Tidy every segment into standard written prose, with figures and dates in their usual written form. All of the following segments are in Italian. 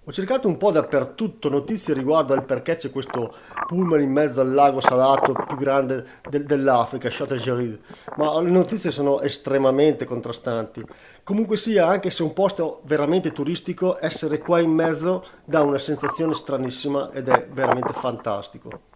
Ho cercato un po' dappertutto notizie riguardo al perché c'è questo pullman in mezzo al lago salato più grande dell'Africa, Châteauneuf, ma le notizie sono estremamente contrastanti. Comunque sia, anche se è un posto veramente turistico, essere qua in mezzo dà una sensazione stranissima ed è veramente fantastico.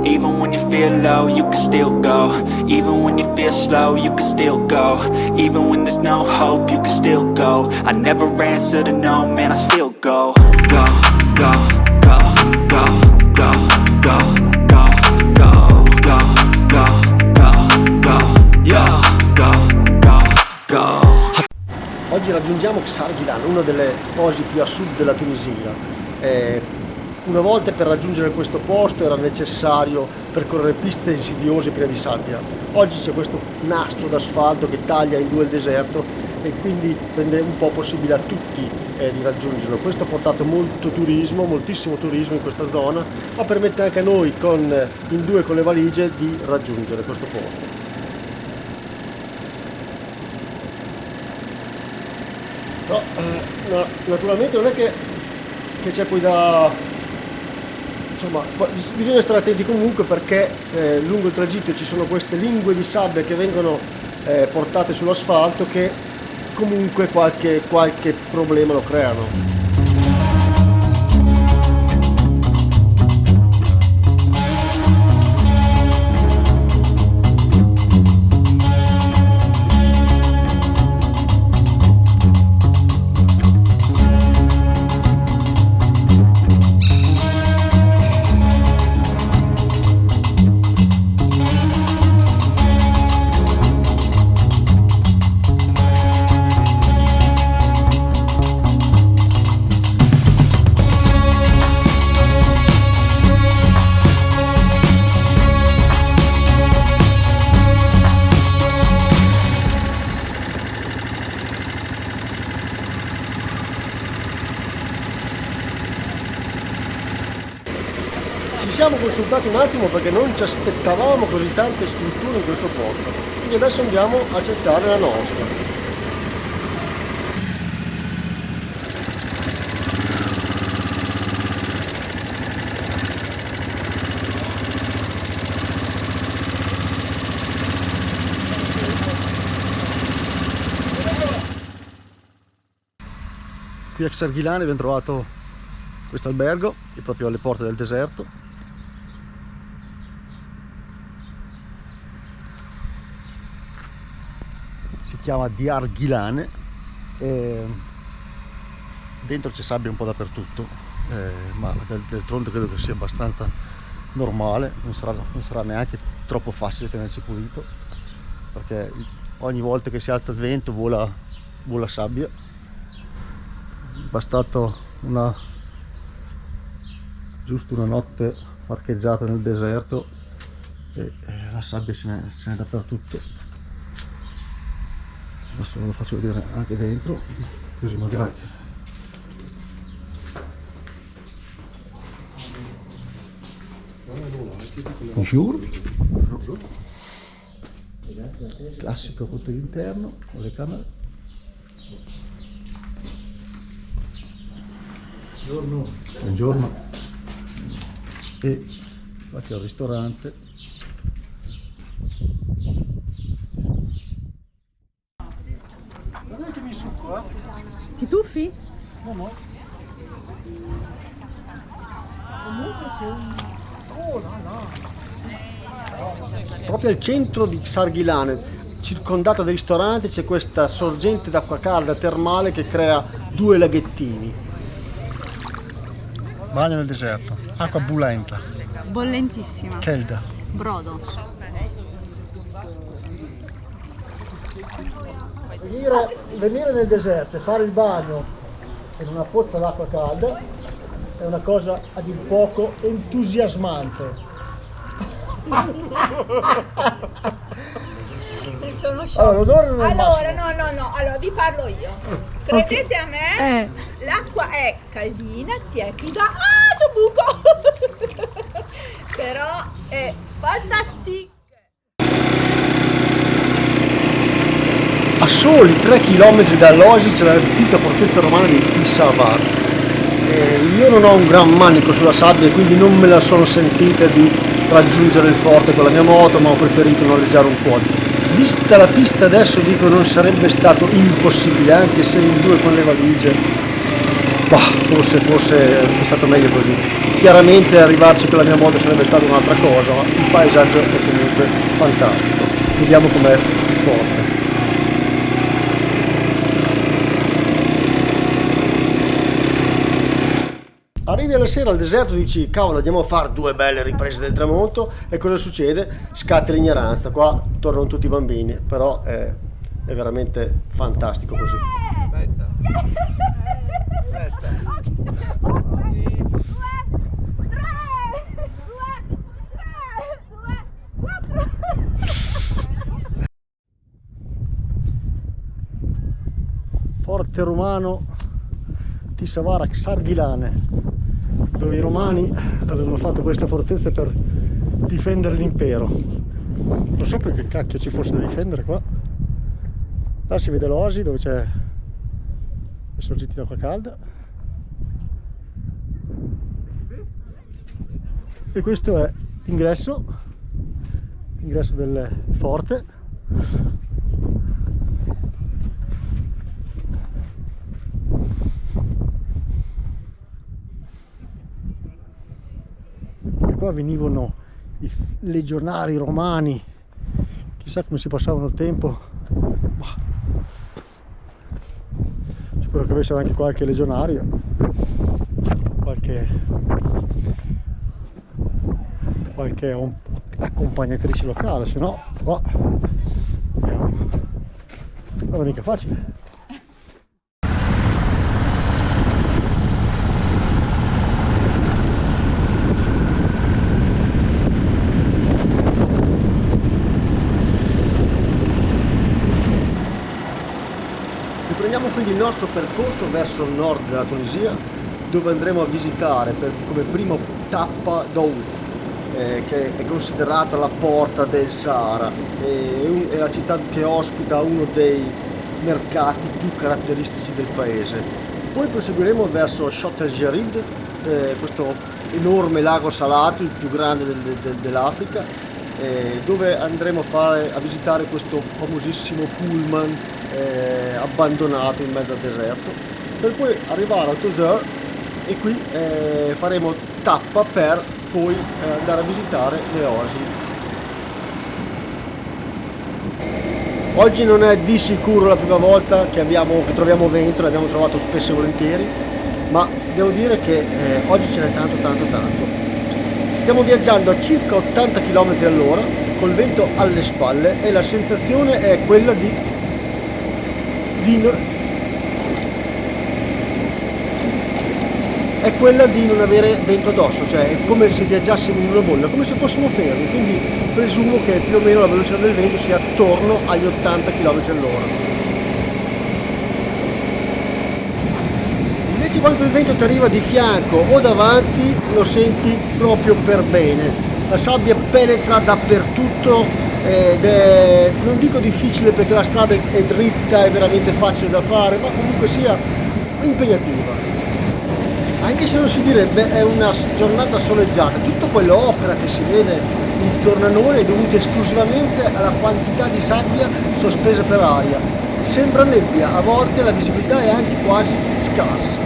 Even when you feel low, you can still go. Even when you feel slow, you can still go. Even when there's no hope, you can still go. I never answer to no, man, I still go. Go, go, go, go, go, go, go, go, go, go, go, go, yo, go, go, go. Oggi raggiungiamo Ksargilan, una delle oasi più a sud della Tunisia. Una volta per raggiungere questo posto era necessario percorrere piste insidiose piene di sabbia. Oggi c'è questo nastro d'asfalto che taglia in due il deserto e quindi rende un po' possibile a tutti di raggiungerlo. Questo ha portato molto turismo, moltissimo turismo in questa zona, ma permette anche a noi in due con le valigie di raggiungere questo posto. No, naturalmente non è che c'è poi da... Insomma, bisogna stare attenti comunque perché lungo il tragitto ci sono queste lingue di sabbia che vengono portate sull'asfalto che comunque qualche problema lo creano. Ci siamo consultati un attimo perché non ci aspettavamo così tante strutture in questo posto, quindi adesso andiamo a cercare la nostra. Qui a Xarghilane abbiamo trovato questo albergo, che è proprio alle porte del deserto. Si chiama Diyar Ghilane e dentro c'è sabbia un po' dappertutto, ma d'altronde credo che sia abbastanza normale, non sarà neanche troppo facile tenerci pulito, perché ogni volta che si alza il vento vola sabbia. È bastato giusto una notte parcheggiata nel deserto e la sabbia ce n'è dappertutto. Adesso ve lo faccio vedere anche dentro, così magari. Bonjour. Classico hotel interno con le camere. Buongiorno. E qua c'è il ristorante. Datemi il succo, Ti tuffi? No. Comunque sei un... Oh, no. Proprio al centro di Xarghilane, circondata da ristoranti, c'è questa sorgente d'acqua calda termale che crea due laghettini. Bagno nel deserto, acqua bullenta, Bollentissima. calda. Brodo. Venire nel deserto e fare il bagno in una pozza d'acqua calda è una cosa a dir poco entusiasmante. Allora, l'odore non è il massimo. No, allora vi parlo io. Credete a me, l'acqua è caldina, tiepida, c'è un buco! Però è fantastica. a soli 3 km dall'Oasi c'è l'antica fortezza romana di Tiszavar. Io non ho un gran manico sulla sabbia e quindi non me la sono sentita di raggiungere il forte con la mia moto, ma ho preferito noleggiare un quad. Vista la pista adesso dico non sarebbe stato impossibile, anche se in 2 con le valigie, forse è stato meglio così. Chiaramente arrivarci con la mia moto sarebbe stata un'altra cosa, ma il paesaggio è comunque fantastico. Vediamo com'è il forte. Arrivi alla sera al deserto e dici cavolo, andiamo a fare 2 belle riprese del tramonto, e cosa succede? Scatta l'ignoranza, qua tornano tutti i bambini, però è veramente fantastico così. Forte romano Tiszavar Xarghilane, dove i romani avevano fatto questa fortezza per difendere l'impero. Non so più che cacchio ci fosse da difendere qua. Là si vede l'Oasi dove c'è le sorgenti d'acqua calda, e questo è l'ingresso del forte. Qua venivano i legionari romani, chissà come si passavano il tempo. Spero che avessero anche qualche legionario, qualche accompagnatrice locale, se no qua non è mica facile. Riprendiamo quindi il nostro percorso verso il nord della Tunisia, dove andremo a visitare come prima tappa Douz, che è considerata la porta del Sahara, è la città che ospita uno dei mercati più caratteristici del paese. Poi proseguiremo verso Chott el Djerid, questo enorme lago salato, il più grande dell'Africa, dove andremo a visitare questo famosissimo pullman abbandonato in mezzo al deserto, per poi arrivare a Tozeur, e qui faremo tappa per poi andare a visitare le oasi. Oggi non è di sicuro la prima volta che troviamo vento, l'abbiamo trovato spesso e volentieri, ma devo dire che oggi ce n'è tanto. Stiamo viaggiando a circa 80 km all'ora col vento alle spalle, e la sensazione è quella di non avere vento addosso, cioè è come se viaggiassimo in una bolla, come se fossimo fermi, quindi presumo che più o meno la velocità del vento sia attorno agli 80 km all'ora. Invece quando il vento ti arriva di fianco o davanti lo senti proprio per bene, la sabbia penetra dappertutto ed è, non dico difficile perché la strada è dritta, è veramente facile da fare, ma comunque sia impegnativa. Anche se non si direbbe, è una giornata soleggiata, tutto quell'ocra che si vede intorno a noi è dovuto esclusivamente alla quantità di sabbia sospesa per aria. Sembra nebbia, a volte la visibilità è anche quasi scarsa.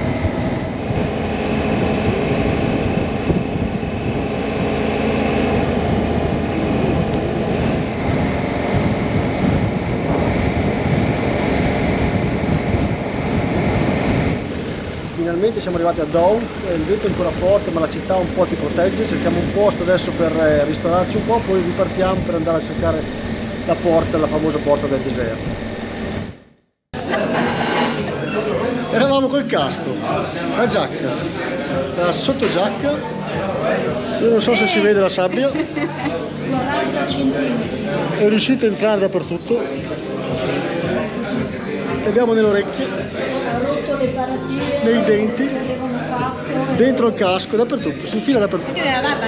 Finalmente siamo arrivati a Douz, il vento è ancora forte ma la città un po' ti protegge, cerchiamo un posto adesso per ristorarci un po', poi ripartiamo per andare a cercare la famosa porta del deserto. Eravamo col casco, la giacca, la sottogiacca, io non so se si vede la sabbia, 40 centimetri. è riuscita a entrare dappertutto, abbiamo nelle orecchie, Ha rotto le paratie, nei denti, che avevano fatto. dentro il casco, dappertutto, si infila dappertutto,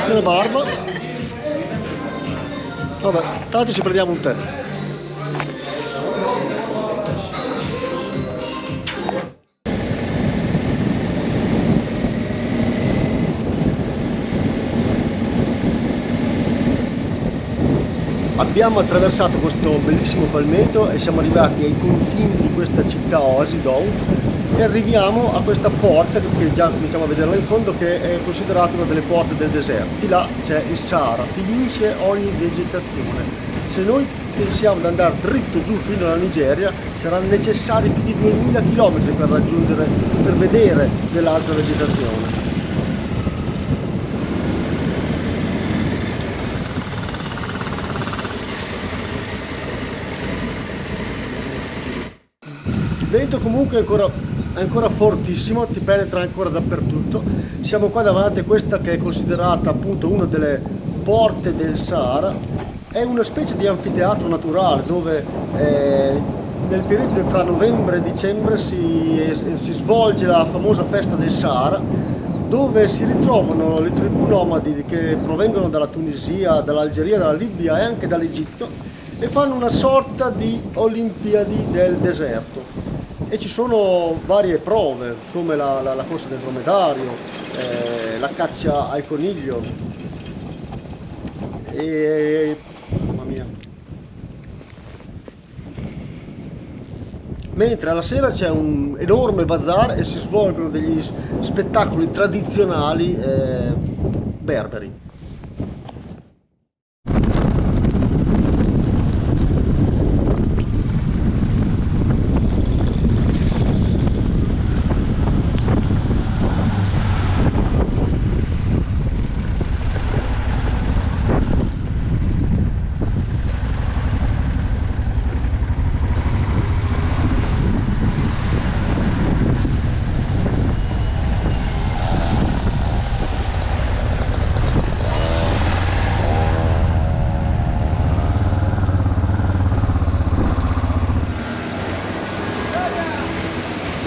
nella barba. Vabbè, tanto ci prendiamo un tè. Abbiamo attraversato questo bellissimo palmeto e siamo arrivati ai confini di questa città oasi, Douf, e arriviamo a questa porta che già cominciamo a vederla in fondo, che è considerata una delle porte del deserto. Di là c'è il Sahara, finisce ogni vegetazione. Se noi pensiamo di andare dritto giù fino alla Nigeria, saranno necessari più di 2000 km per vedere dell'altra vegetazione. Il vento comunque è ancora fortissimo, ti penetra ancora dappertutto. Siamo qua davanti a questa che è considerata appunto una delle porte del Sahara. È una specie di anfiteatro naturale dove nel periodo tra novembre e dicembre si svolge la famosa festa del Sahara, dove si ritrovano le tribù nomadi che provengono dalla Tunisia, dall'Algeria, dalla Libia e anche dall'Egitto, e fanno una sorta di Olimpiadi del deserto. E ci sono varie prove come la corsa del dromedario, la caccia al coniglio e mamma mia. Mentre alla sera c'è un enorme bazar e si svolgono degli spettacoli tradizionali berberi.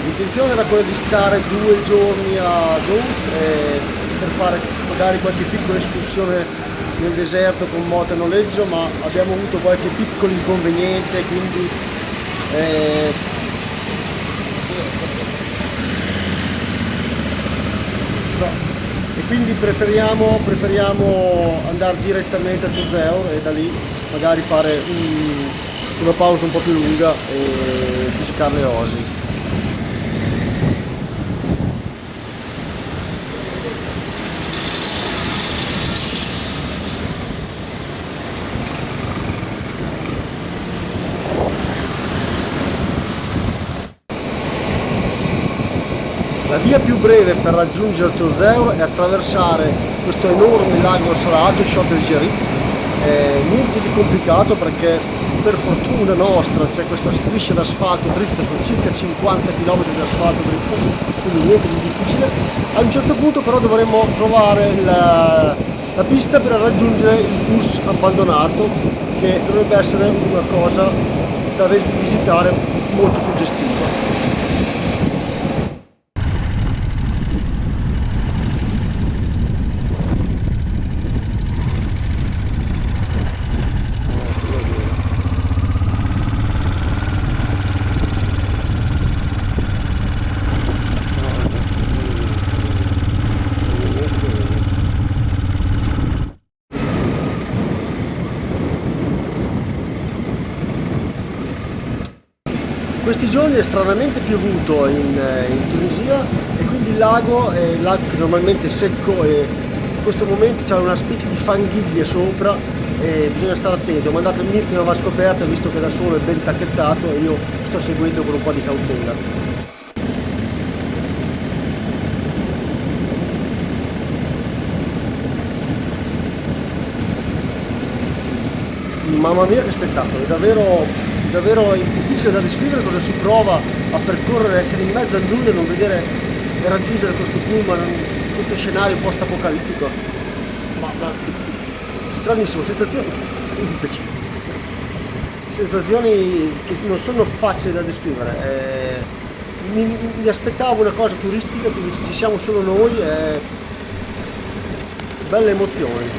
L'intenzione era quella di stare 2 giorni a Douf per fare magari qualche piccola escursione nel deserto con moto e noleggio, ma abbiamo avuto qualche piccolo inconveniente, quindi preferiamo andare direttamente a Tozeur e da lì magari fare una pausa un po' più lunga e visitare le oasi. La via più breve per raggiungere Tozeur è attraversare questo enorme lago salato, Chott el Djerid. Niente di complicato perché per fortuna nostra c'è questa striscia d'asfalto dritta, sono circa 50 km di asfalto dritto, quindi niente di difficile. A un certo punto però dovremo trovare la pista per raggiungere il bus abbandonato, che dovrebbe essere una cosa da visitare molto suggestiva. Questi giorni è stranamente piovuto in Tunisia e quindi il lago che normalmente è secco e in questo momento c'è una specie di fanghiglie sopra e bisogna stare attenti. Ho mandato il Mirko a scoperta visto che da solo è ben tacchettato e io sto seguendo con un po' di cautela. Mamma mia che spettacolo, è davvero difficile da descrivere cosa si prova a percorrere, essere in mezzo al nulla e non vedere e raggiungere questo pullman, questo scenario post-apocalittico. Ma stranissimo, sensazioni che non sono facili da descrivere. Mi aspettavo una cosa turistica, invece ci siamo solo noi, belle emozioni.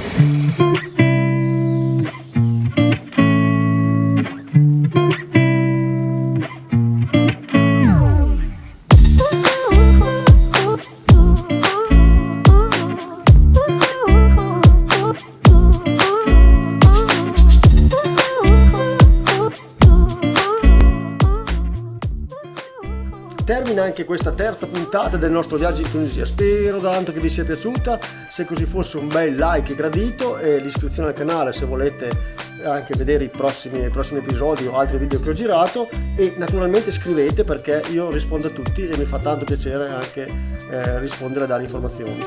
termina anche questa terza puntata del nostro viaggio in Tunisia. Spero tanto che vi sia piaciuta, se così fosse un bel like è gradito, e l'iscrizione al canale se volete anche vedere i prossimi episodi o altri video che ho girato, e naturalmente scrivete, perché io rispondo a tutti e mi fa tanto piacere anche rispondere e dare informazioni.